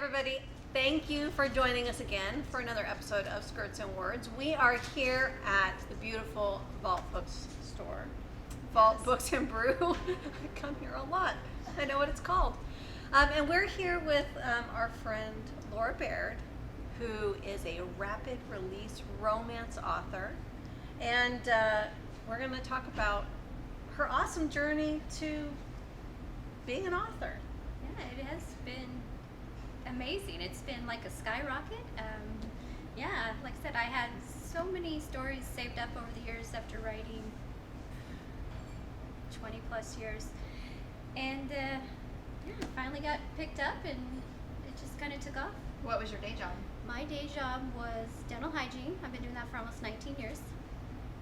everybody. Thank you for joining us again for another episode of Skirts and Words. We are here at the beautiful Vault Books store. Vault Books and Brew. I come here a lot. I know what it's called. And we're here with our friend Laura Baird, who is a rapid release romance author. And we're going to talk about her awesome journey to being an author. Yeah, it has been amazing. It's been like a skyrocket. Like I said, I had so many stories saved up over the years after writing 20 plus years. And finally got picked up and it just kind of took off. What was your day job? My day job was dental hygiene. I've been doing that for almost 19 years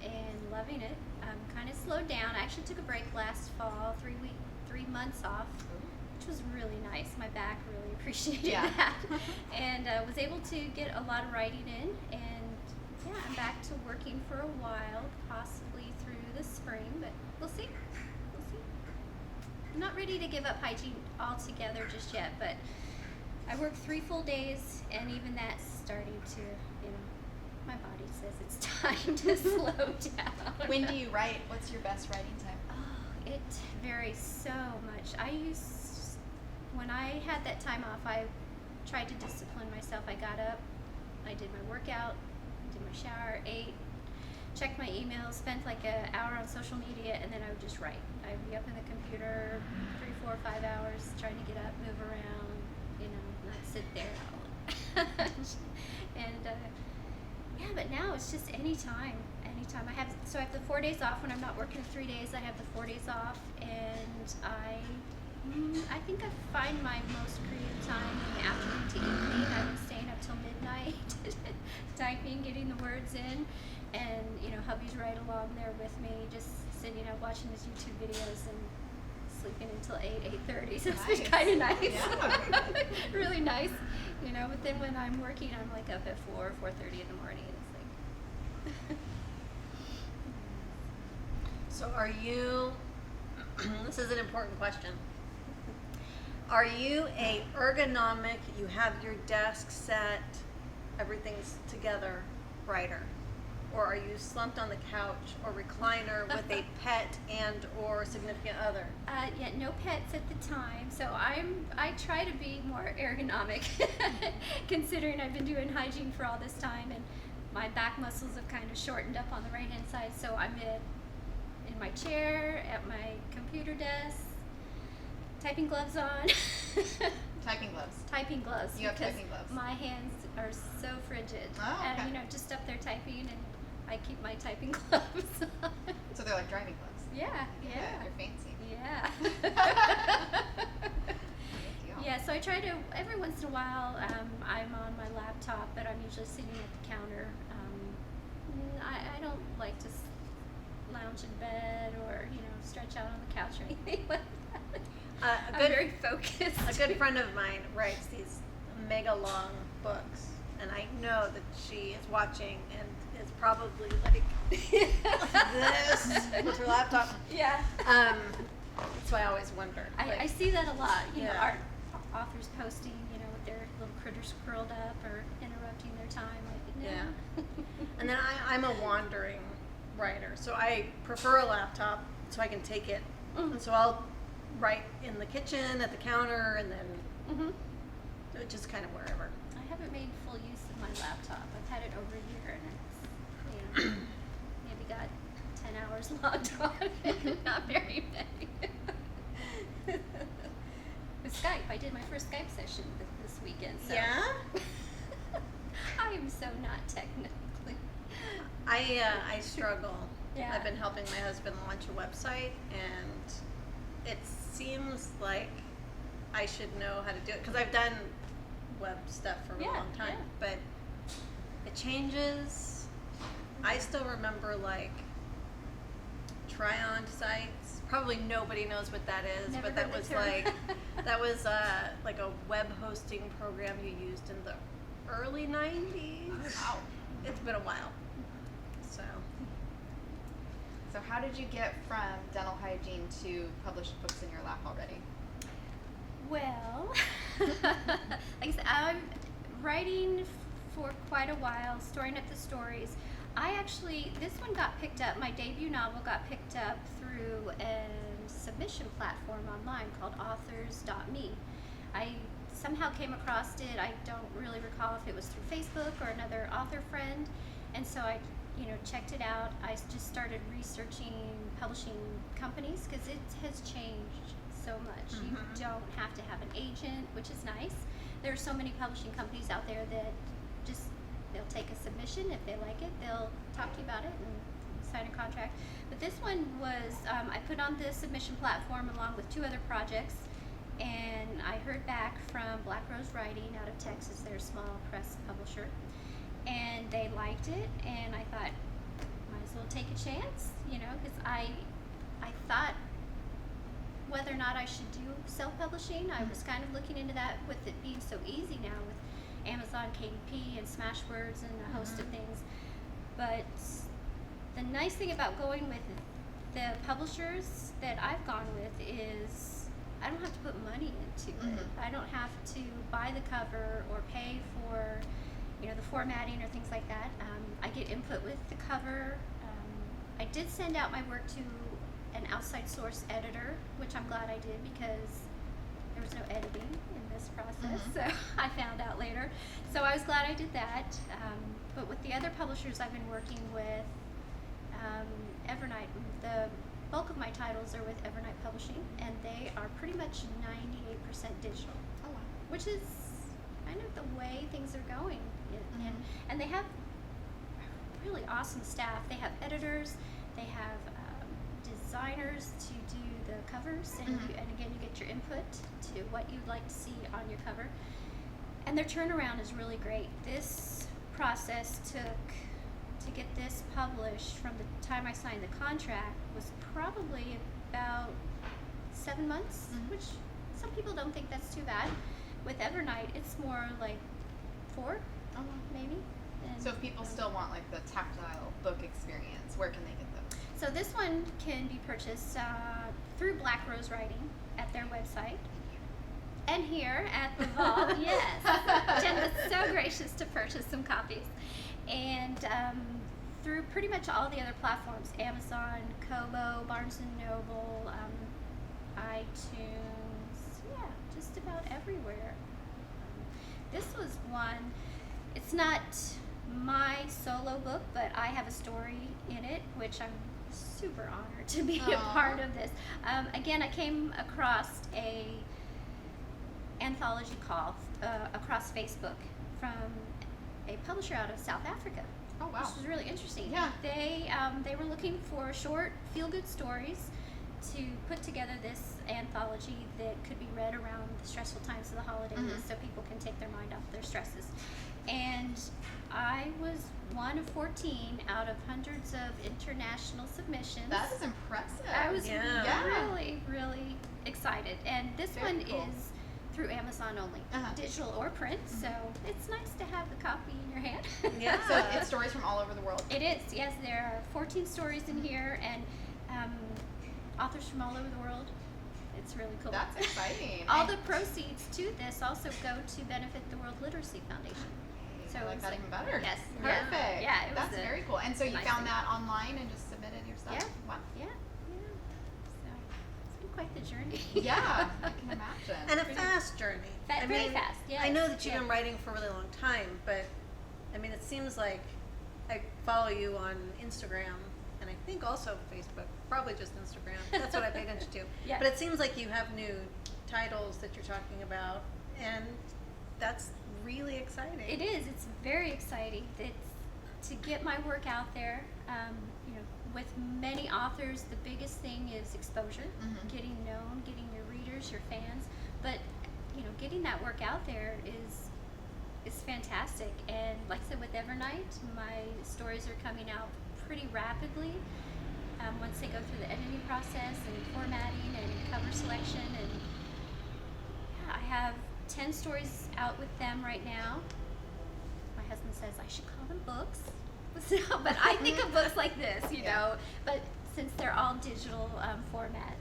and loving it. Kind of slowed down. I actually took a break last fall, 3 months off, which was really nice. My back really appreciated that. And was able to get a lot of writing in. And I'm back to working for a while, possibly through the spring, but we'll see. I'm not ready to give up hygiene altogether just yet, but I work 3 full days, and even that's starting to, my body says it's time to slow down. When do you write? What's your best writing time? Oh, it varies so much. When I had that time off, I tried to discipline myself. I got up, I did my workout, did my shower, ate, checked my emails, spent like an hour on social media, and then I would just write. I'd be up in the computer 3, 4, 5 hours trying to get up, move around, not sit there. And but now it's just anytime. I have the 4 days off when I'm not working 3 days. I have the 4 days off, and I think I find my most creative time in the afternoon to evening. I've been staying up till midnight, typing, getting the words in, and hubby's right along there with me, just sitting up watching his YouTube videos and sleeping until 8:30. So it's been kind of nice. Yeah. Really nice, But then when I'm working, I'm like up at 4:30 in the morning. It's like. So are you, this is an important question, are you a ergonomic, you have your desk set, everything's together writer? Or are you slumped on the couch or recliner with a pet and or significant other? No pets at the time. So I try to be more ergonomic considering I've been doing hygiene for all this time, and my back muscles have kind of shortened up on the right hand side. So I'm in my chair at my computer desk, typing gloves on. Typing gloves. Typing gloves. You have typing gloves. My hands are so frigid. Oh, okay. And just up there typing, and I keep my typing gloves on. So they're like driving gloves. Yeah. They're fancy. Yeah. Thank you. Yeah, so I try to, every once in a while, I'm on my laptop, but I'm usually sitting at the counter. I don't like to lounge in bed or, stretch out on the couch or anything like that. I'm very focused. A good friend of mine writes these mega long books, and I know that she is watching and is probably like this with her laptop. Yeah. So I always wonder. I see that a lot. Art authors posting, with their little critters curled up or interrupting their time. Yeah. And then I'm a wandering writer, so I prefer a laptop so I can take it. And so I'll write in the kitchen, at the counter, and then just kind of wherever. I haven't made full use of my laptop. I've had it over a year, and it's, maybe got 10 hours logged on it. Not very many. With Skype, I did my first Skype session this weekend. So. Yeah? I am so not technically. I struggle. Yeah. I've been helping my husband launch a website, and it seems like I should know how to do it because I've done web stuff for a long time, but it changes. I still remember try-on sites. Probably nobody knows what that is, Never but that heard the was term. that was like a web hosting program you used in the early 90s. Wow. It's been a while. So how did you get from dental hygiene to published books in your lap already? Well, Like I said, I'm writing for quite a while, storing up the stories. This one got picked up, my debut novel got picked up through a submission platform online called authors.me. I somehow came across it. I don't really recall if it was through Facebook or another author friend. And so I, checked it out. I just started researching publishing companies because it has changed so much. You don't have to have an agent, which is nice. There are so many publishing companies out there that they'll take a submission. If they like it, they'll talk to you about it and sign a contract. But this one was, I put on the submission platform along with 2 other projects, and I heard back from Black Rose Writing out of Texas. They're a small press publisher, and they liked it, and I thought, might as well take a chance, because I thought whether or not I should do self-publishing. I was kind of looking into that with it being so easy now with Amazon KDP and Smashwords and a host of things. But the nice thing about going with the publishers that I've gone with is I don't have to put money into it. I don't have to buy the cover or pay for the formatting or things like that. I get input with the cover. I did send out my work to an outside source editor, which I'm glad I did because there was no editing in this process, so I found out later. So I was glad I did that. But with the other publishers I've been working with, Evernight, the bulk of my titles are with Evernight Publishing, and they are pretty much 98% digital, which is kind of the way things are going. And they have really awesome staff. They have editors, they have designers to do the covers, and again, you get your input to what you'd like to see on your cover. And their turnaround is really great. This process to get this published from the time I signed the contract was probably about 7 months, which some people don't think that's too bad. With Evernight, it's more like 4, maybe. And, so if people still want like the tactile book experience, where can they get them? So this one can be purchased through Black Rose Writing at their website. And here at the vault, yes. Jen was so gracious to purchase some copies. And through pretty much all the other platforms, Amazon, Kobo, Barnes & Noble, iTunes, just about everywhere. This was one, it's not my solo book, but I have a story in it, which I'm super honored to be a part of this. Again, I came across a anthology call across Facebook from a publisher out of South Africa. Oh wow! Which was really interesting. Yeah. They were looking for short, feel-good stories to put together this anthology that could be read around the stressful times of the holidays, so people can take their mind off their stresses. And I was one of 14 out of hundreds of international submissions. That is impressive. I was Yeah. really, really excited. And this Very one cool. is through Amazon only, digital or print, so it's nice to have the copy in your hand. Yeah. So it's stories from all over the world. It is, yes. There are 14 stories in here, and authors from all over the world. It's really cool. That's exciting. All the proceeds to this also go to benefit the World Literacy Foundation. So I like it's that even better. Yes. Perfect. Yeah, it was That's very cool. And so you nice found thing. that online and just submitted yourself? Yeah. Wow. Yeah. So it's been quite the journey. Yeah, I can imagine. And a fast journey. Very fast, yes. I know that you've Yeah. been writing for a really long time, but I mean, it seems like I follow you on Instagram and I think also Facebook, probably just Instagram. That's what I pay attention to. Yeah. But it seems like you have new titles that you're talking about, and that's really exciting. It is. It's very exciting. It's to get my work out there. With many authors, the biggest thing is exposure, getting known, getting your readers, your fans. But getting that work out there is fantastic. And like I said, with Evernight, my stories are coming out pretty rapidly. Once they go through the editing process and formatting and cover selection, and I have 10 stories out with them right now. My husband says I should call them books, but I think of books like this, But since they're all digital format,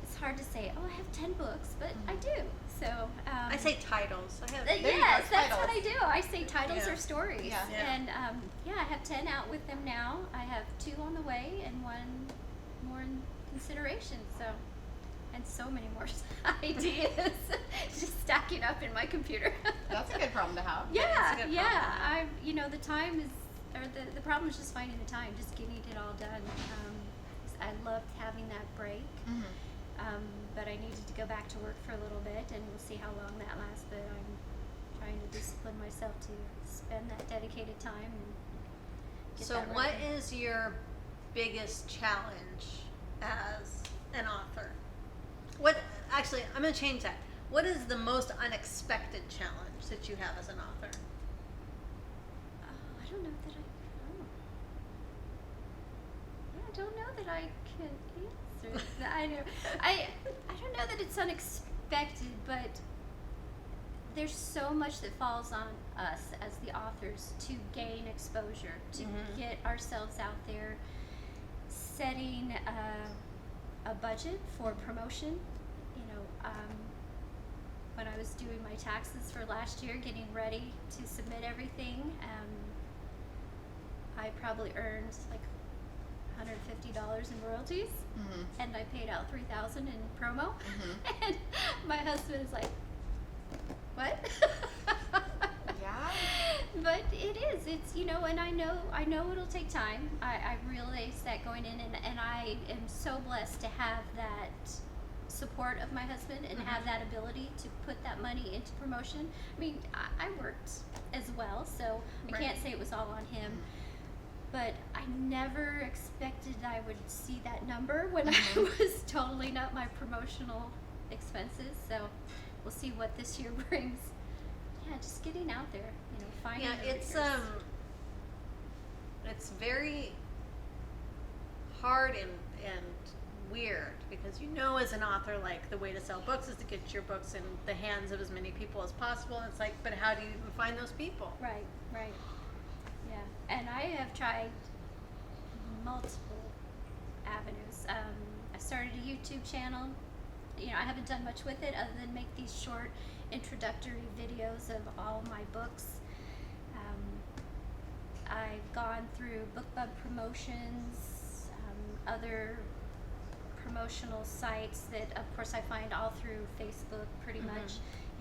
it's hard to say, oh, I have 10 books, but I do. So I say titles. I have. yes, that's titles. what I do. I say titles Yeah. or stories. Yeah. Yeah. And I have 10 out with them now. I have 2 on the way and 1 more in consideration. So, and so many more ideas just stacking up in my computer. That's a good problem to have. It's Yeah, a good yeah. problem. The time is, or the problem is just finding the time, just getting it all done. I loved having that break. Mhm. But I needed to go back to work for a little bit, and we'll see how long that lasts. But I'm trying to discipline myself to spend that dedicated time. And get So, that what right. is your biggest challenge as an author? What actually, I'm going to change that. What is the most unexpected challenge that you have as an author? I don't know that I don't know that I can answer that. I don't know that it's unexpected, but there's so much that falls on us as the authors to gain exposure, to get ourselves out there, setting a budget for promotion. When I was doing my taxes for last year, getting ready to submit everything, I probably earned like $150 in royalties, Mhm. and I paid out $3,000 in promo. Mhm. And my husband is like, "What?" Yeah. But it is. It's and I know it'll take time. I realize that going in, and I am so blessed to have that support of my husband and have that ability to put that money into promotion. I mean, I worked as well, so I Right. can't say it was all on him. But I never expected I would see that number when I was totaling up my promotional expenses. So we'll see what this year brings. Yeah, just getting out there, finding Yeah, the it's readers. it's very hard and weird because as an author, like, the way to sell books is to get your books in the hands of as many people as possible. And it's like, but how do you even find those people? Right. Yeah, and I have tried multiple avenues. I started a YouTube channel. I haven't done much with it other than make these short introductory videos of all my books. I've gone through BookBub promotions, other promotional sites that, of course, I find all through Facebook pretty much.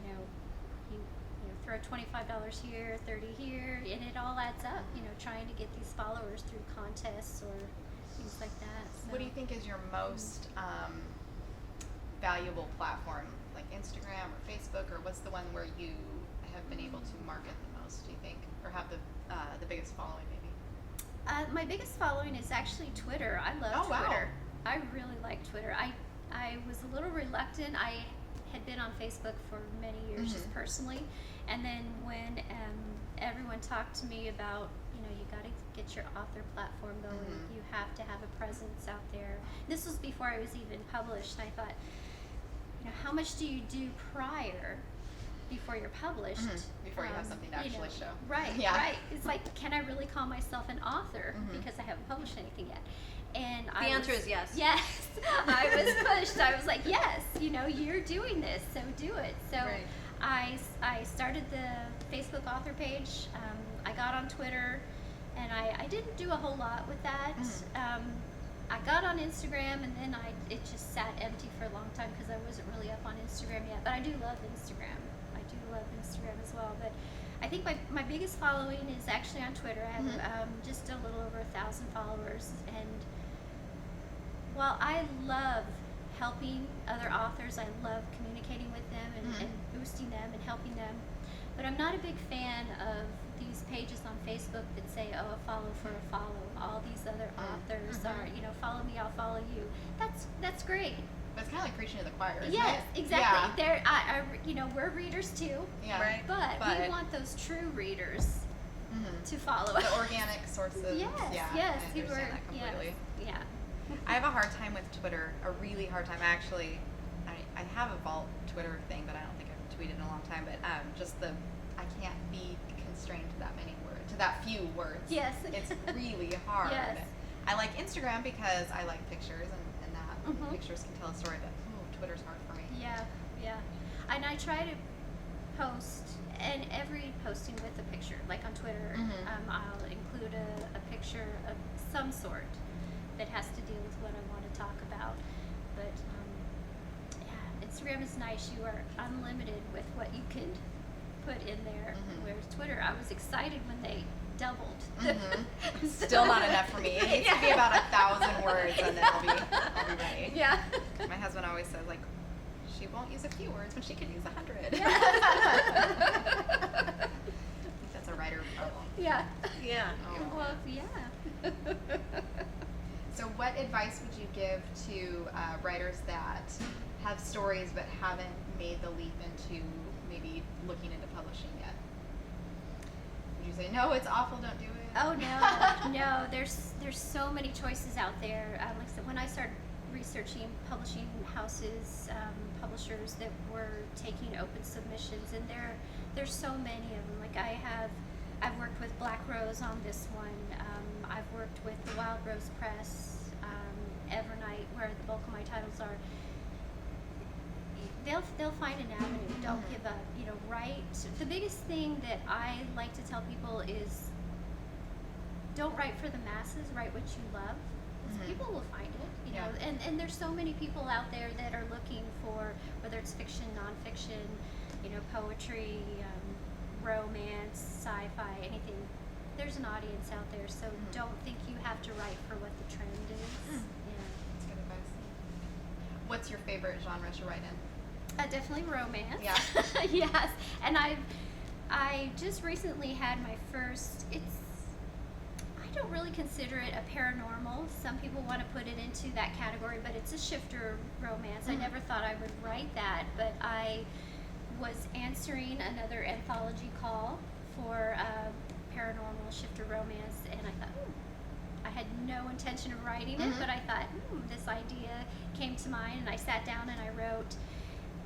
You throw $25 here, $30 here, and it all adds up. Trying to get these followers through contests or things like that. So. What do you think is your most valuable platform, like Instagram or Facebook, or what's the one where you have been able to market the most, do you think, or have the biggest following maybe? My biggest following is actually Twitter. I love Oh, wow. Twitter. I really like Twitter. I was a little reluctant. I had been on Facebook for many years just personally, and then when everyone talked to me about, you got to get your author platform going. You have to have a presence out there. This was before I was even published. I thought, how much do you do prior, before you're published? Before you have something to actually show. Right, Yeah. right. It's like, can I really call myself an author because I haven't published anything yet? And The answer is yes. Yes, I was pushed. I was like, yes, you're doing this, so do it. So Right. I started the Facebook author page. I got on Twitter, and I didn't do a whole lot with that. I got on Instagram, and then it just sat empty for a long time because I wasn't really up on Instagram yet. But I do love Instagram. As well. But I think my biggest following is actually on Twitter. I have just a little over 1,000 followers, and while I love helping other authors, I love communicating with them and boosting them and helping them, but I'm not a big fan of these pages on Facebook that say, "Oh, a follow for a follow." All these other authors are, follow me, I'll follow you. That's great. But it's kind of like preaching to the choir, isn't Yes, it? exactly. We're readers too. Yeah. Right. But we want those true readers to follow us. The organic sources. Yes, Yeah, yes, I you understand were- that completely. Yes, yeah. I have a hard time with Twitter, a really hard time. Actually, I have a vault Twitter thing, but I don't think I've tweeted in a long time. But I can't be constrained to that many words, to that few words. Yes. It's really hard. Yes. I like Instagram because I like pictures and that Mhm. pictures can tell a story, but Twitter's hard for me. Yeah. and I try to post, and every posting with a picture, like on Twitter, I'll include a picture of some sort that has to deal with what I want to talk about. But yeah, Instagram is nice. You are unlimited with what you can put in there. Whereas Twitter, I was excited when they doubled. Still not enough for me. It needs to be about 1,000 words, and then I'll be ready. Yeah. My husband always says, like, she won't use a few words when she could use 100. Yeah. I think that's a writer problem. Yeah. Yeah. Oh. Well, yeah. So what advice would you give to writers that have stories but haven't made the leap into maybe looking into publishing yet? Would you say, no, it's awful, don't do it? Oh no, no. There's so many choices out there. Like I said, when I started researching publishing houses, publishers that were taking open submissions, and there's so many of them. Like I've worked with Black Rose on this one. I've worked with the Wild Rose Press, Evernight, where the bulk of my titles are. They'll find an avenue. Don't give up. You know, write. The biggest thing that I like to tell people is, don't write for the masses. Write what you love. 'Cause people will find it. You know, and there's so many people out there that are looking for, whether it's fiction, nonfiction, you know, poetry, romance, sci-fi, anything. There's an audience out there, so don't think you have to write for what the trend is. Yeah. That's good advice. What's your favorite genre to write in? Definitely romance. Yeah. Yes, and I just recently had my first. I don't really consider it a paranormal. Some people want to put it into that category, but it's a shifter romance. I never thought I would write that, but I was answering another anthology call for paranormal shifter romance, and I thought, I had no intention of writing it, but I thought, this idea came to mind, and I sat down and I wrote.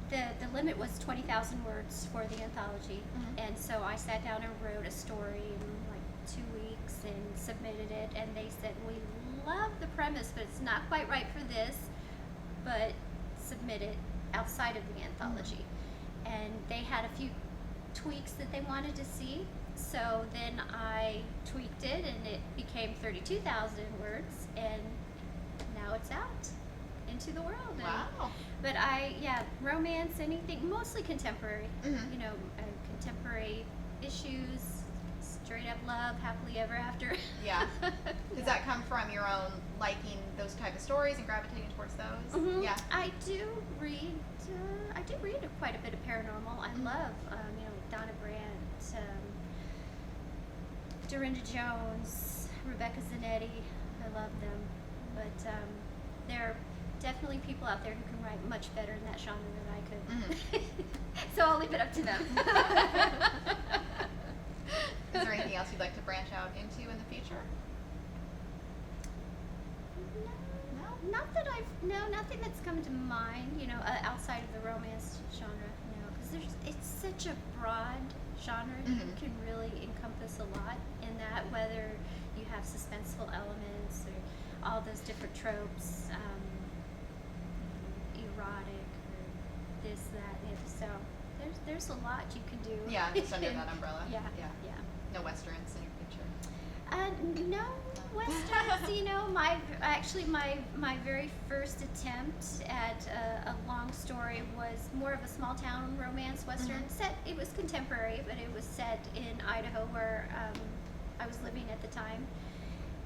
The limit was 20,000 words for the anthology, and so I sat down and wrote a story in like 2 weeks and submitted it, and they said, we love the premise, but it's not quite right for this, but submit it outside of the anthology. And they had a few tweaks that they wanted to see, so then I tweaked it, and it became 32,000 words, and now it's out into the world. Wow. But romance, anything, mostly contemporary, you know, contemporary issues, straight up love, happily ever after. Yeah. Does that come from your own liking those type of stories and gravitating towards those? Yeah. I do read quite a bit of paranormal. I love, you know, Donna Brandt, Dorinda Jones, Rebecca Zanetti. I love them. But there are definitely people out there who can write much better in that genre than I could. So I'll leave it up to them. Is there anything else you'd like to branch out into in the future? Nothing that's come to mind, you know, outside of the romance genre, you know, because it's such a broad genre. You can really encompass a lot in that, whether you have suspenseful elements or all those different tropes, erotic or this, that, and so there's a lot you can do. Yeah, just under that umbrella. Yeah. No westerns in your future. No westerns. You know, my very first attempt at a long story was more of a small town romance western. It was contemporary, but it was set in Idaho, where I was living at the time.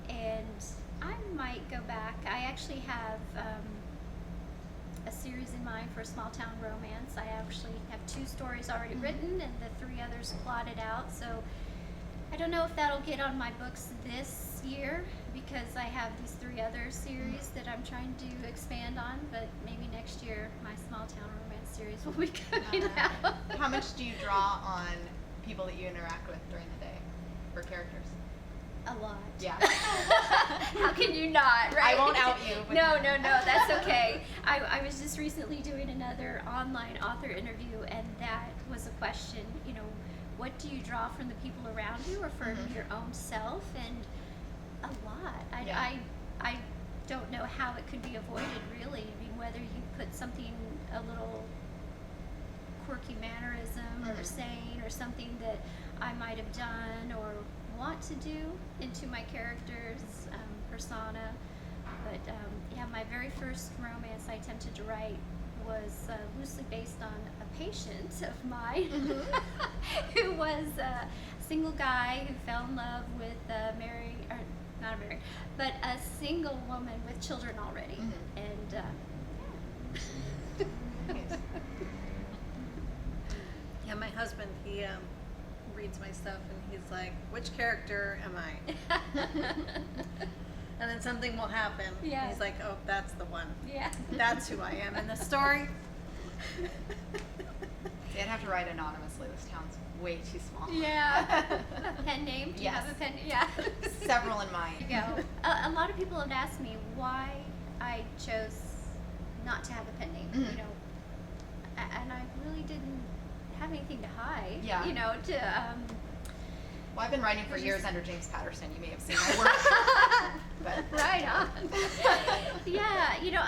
And I might go back. I actually have a series in mind for a small town romance. I actually have 2 stories already written, and the 3 others plotted out. So I don't know if that'll get on my books this year, because I have these 3 other series that I'm trying to expand on, but maybe next year my small town romance series will be coming out. How much do you draw on people that you interact with during the day for characters? A lot. Yeah. How can you not, right? I won't out you. But No, that's okay. I was just recently doing another online author interview, and that was a question, you know, what do you draw from the people around you or from your own self? And a lot. I don't know how it could be avoided, really. I mean, whether you put something a little quirky mannerism or saying or something that I might have done or want to do into my character's persona. But yeah, my very first romance I attempted to write was loosely based on a patient of mine who was a single guy who fell in love with not a married, but a single woman with children already. And Yeah, my husband, he reads my stuff and he's like, which character am I? And then something will happen. Yeah. He's like, oh, that's the one. yeah. That's who I am in the story. See, I'd have to write anonymously. This town's way too small. Yeah. A pen name? Do you have a pen? Yeah. Several in mind. There you go. A lot of people have asked me why I chose not to have a pen name, you know, and I really didn't have anything to hide, Yeah. you know, to, Well, I've been writing for years under James Patterson. You may have seen my work. But right on. Yeah, you know,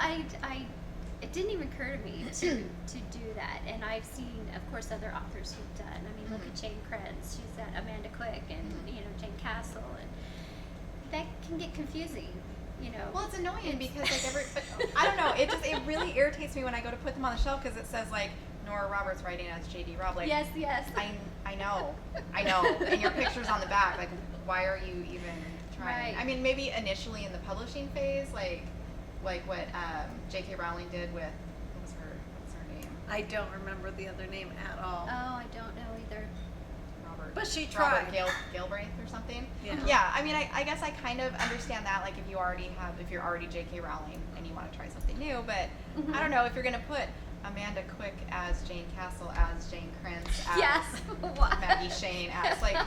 it didn't even occur to me to do that, and I've seen, of course, other authors who've done. I mean, look at Jane Krenz. She's at Amanda Quick, and you know, Jane Castle, and that can get confusing, you know. well, it's annoying because but I don't know. It really irritates me when I go to put them on the shelf because it says like Nora Roberts writing as J.D. Robb. Like, yes. I know, and your picture's on the back. Like, why are you even trying? Right. I mean, maybe initially in the publishing phase, like what J.K. Rowling did with what's her name? I don't remember the other name at all. Oh, I don't know either. Robert. But she tried. Robert Galbraith or something. Yeah. Yeah. I mean, I guess I kind of understand that. Like, if you're already J.K. Rowling and you want to try something new, but I don't know if you're gonna put Amanda Quick as Jane Castle, as Jane Krenz, as Yes. Maggie Shane, as like,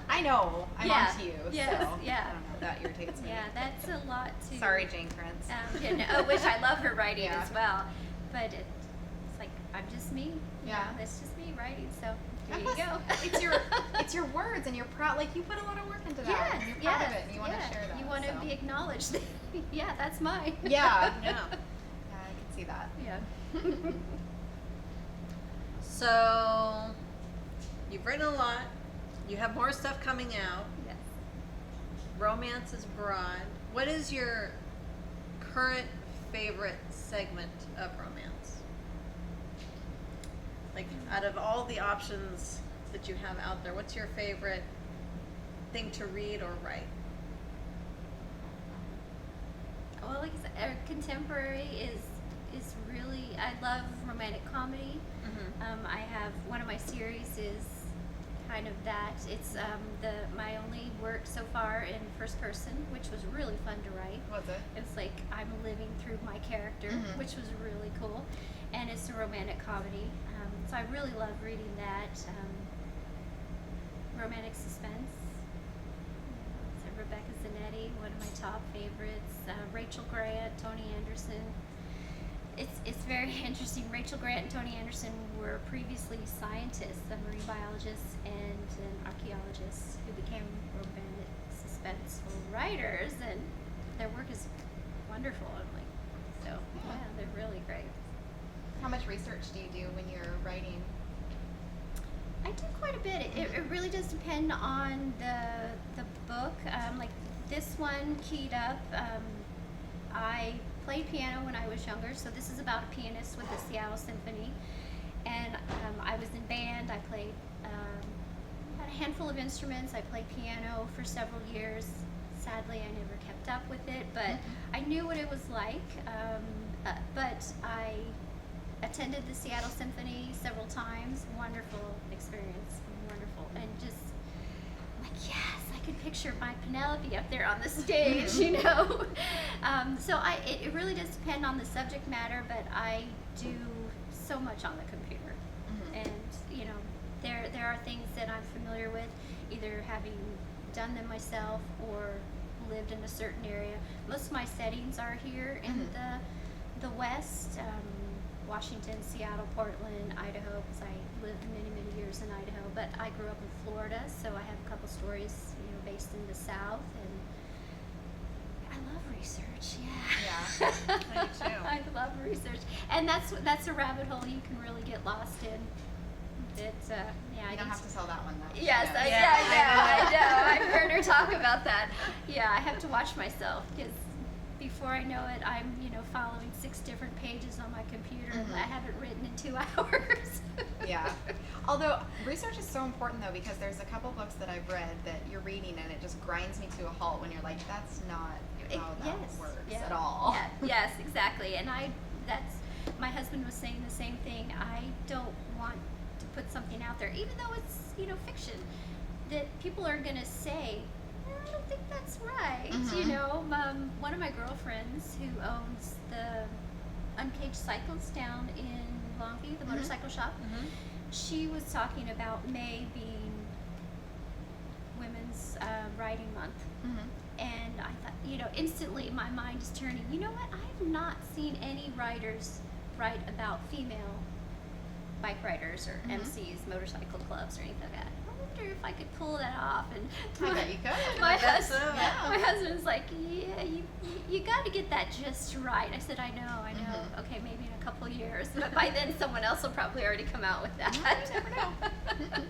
I know, I'm Yeah. onto you, Yes. so Yeah. I don't know, that irritates me. Yeah, that's a lot to. Sorry, Jane Krenz. You know, which I love her writing Yeah. as well, but it's like I'm just me. You Yeah. know, it's just me writing. So there And you plus, go. it's your words, and you're proud. Like, you put a lot of work into that, Yes, and you're proud yes, of it, and you want to share that. You want to so. be acknowledged. Yeah, that's mine. Yeah. Yeah. Yeah, I can see that. Yeah. So, you've written a lot. You have more stuff coming out. Yes. Romance is broad. What is your current favorite segment of romance? Like, out of all the options that you have out there, what's your favorite thing to read or write? Well, like I said, contemporary is really. I love romantic comedy. I have one of my series is kind of that. It's my only work so far in first person, which was really fun to write. What's it? It's like I'm living through my character, which was really cool, and it's a romantic comedy. So I really love reading that. Romantic suspense. So Rebecca Zanetti, one of my top favorites. Rachel Grant, Toni Anderson. It's very interesting. Rachel Grant and Toni Anderson were previously scientists, marine biologists, and an archaeologist who became romantic suspenseful writers, and their work is wonderful. I'm like, so yeah, they're really great. How much research do you do when you're writing? I do quite a bit. It really does depend on the book. Like this one, Keyed Up, I played piano when I was younger, so this is about a pianist with the Seattle Symphony. And I was in band. I played had a handful of instruments. I played piano for several years. Sadly, I never kept up with it, but I knew what it was like. But I attended the Seattle Symphony several times. Wonderful experience, wonderful, and just like yes, I could picture my Penelope up there on the stage, you know. So it really does depend on the subject matter, but I do so much on the computer, and you know, there are things that I'm familiar with, either having done them myself or lived in a certain area. Most of my settings are here in the West. Washington, Seattle, Portland, Idaho, because I lived many years in Idaho, but I grew up in Florida, so I have a couple stories, you know, based in the South, and I love research, Yeah. Me too. I love research, and that's a rabbit hole you can really get lost in. It's yeah. You don't have to sell that one though. Yes, Yeah. I know. I've heard her talk about that. Yeah, I have to watch myself because before I know it, I'm following 6 different pages on my computer and I haven't written in 2 hours. Yeah. Although research is so important though, because there's a couple books that I've read that you're reading and it just grinds me to a halt when you're like, that's not how that works at all. Yeah, yes, exactly. And my husband was saying the same thing. I don't want to put something out there, even though it's fiction, that people are gonna say, I don't think that's right. One of my girlfriends who owns the Uncaged Cycles down in Longview, the motorcycle shop, she was talking about May being Women's Riding Month. And I thought, instantly my mind is turning, you know what? I have not seen any writers write about female bike riders or MCs, motorcycle clubs or anything like that. I wonder if I could pull that off. And I bet you could. My husband's like, yeah, you got to get that just right. I said, I know. Okay, maybe in a couple of years, but by then someone else will probably already come out with that. You never know.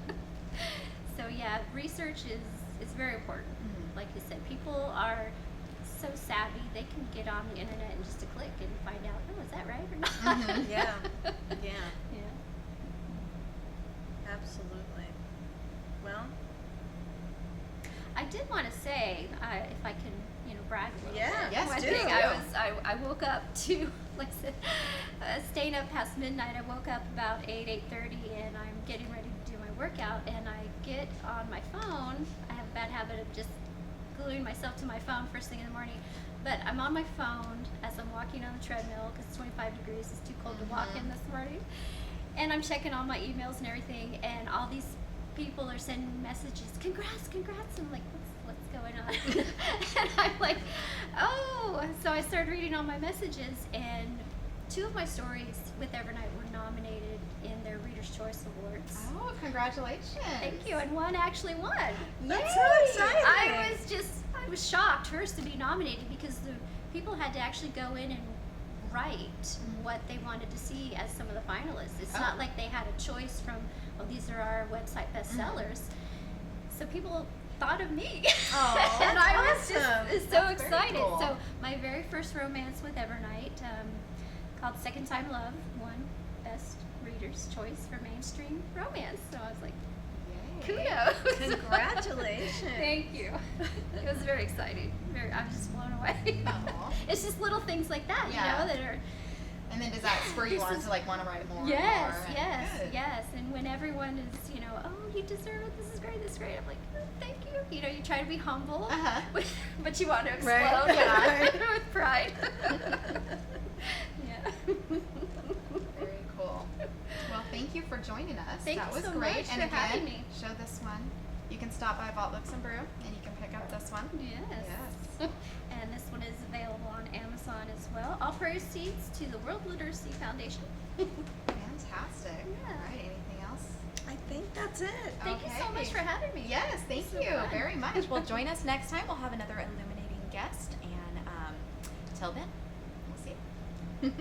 So yeah, research is very important. Like you said, people are so savvy, they can get on the internet and just a click and find out, oh, is that right or not? Yeah. Absolutely. Well, I did want to say, if I can, brag a little bit. Yes, One do. thing, I woke up to, like I said, staying up past midnight. I woke up about 8:30, and I'm getting ready to do my workout, and I get on my phone. I have a bad habit of just gluing myself to my phone first thing in the morning. But I'm on my phone as I'm walking on the treadmill because it's 25 degrees. It's too cold to walk in this morning. And I'm checking all my emails and everything, and all these people are sending messages, congrats. I'm like, what's going on? And I'm like, oh. So I started reading all my messages, and 2 of my stories with Evernight were nominated in their Reader's Choice Awards. Oh, congratulations. Thank you. And one actually won. that's so exciting. I was shocked first to be nominated because the people had to actually go in and write what they wanted to see as some of the finalists. It's not like they had a choice from, these are our website bestsellers. So people thought of me. Oh, and that's I was awesome. just so That's very excited. cool. So my very first romance with Evernight, called Second Time Love, won Best Reader's Choice for Mainstream Romance. So I was like, kudos. Congratulations. Thank you. It was very exciting. I was just blown away. Aw. It's just little things like that, that are. And then does that spur you on to want to write more? Yes, and more? yes, Good. yes. And when everyone is, oh, you deserve it. This is great. I'm like, oh, thank you. You try to be humble, but you want to explode Right. with pride. Yeah. Very cool. Well, thank you for joining us. Thank that you was so great. much And for again, having me. show this one. You can stop by Vault Books and Brew, and you can pick up this one. Yes. And this one is available on Amazon as well. All proceeds to the World Literacy Foundation. Fantastic. Yeah. All right. Anything else? I think that's it. Thank you so much for having me. Yes, thank So you fun. very much. Well, join us next time. We'll have another illuminating guest, and till then, we'll see you.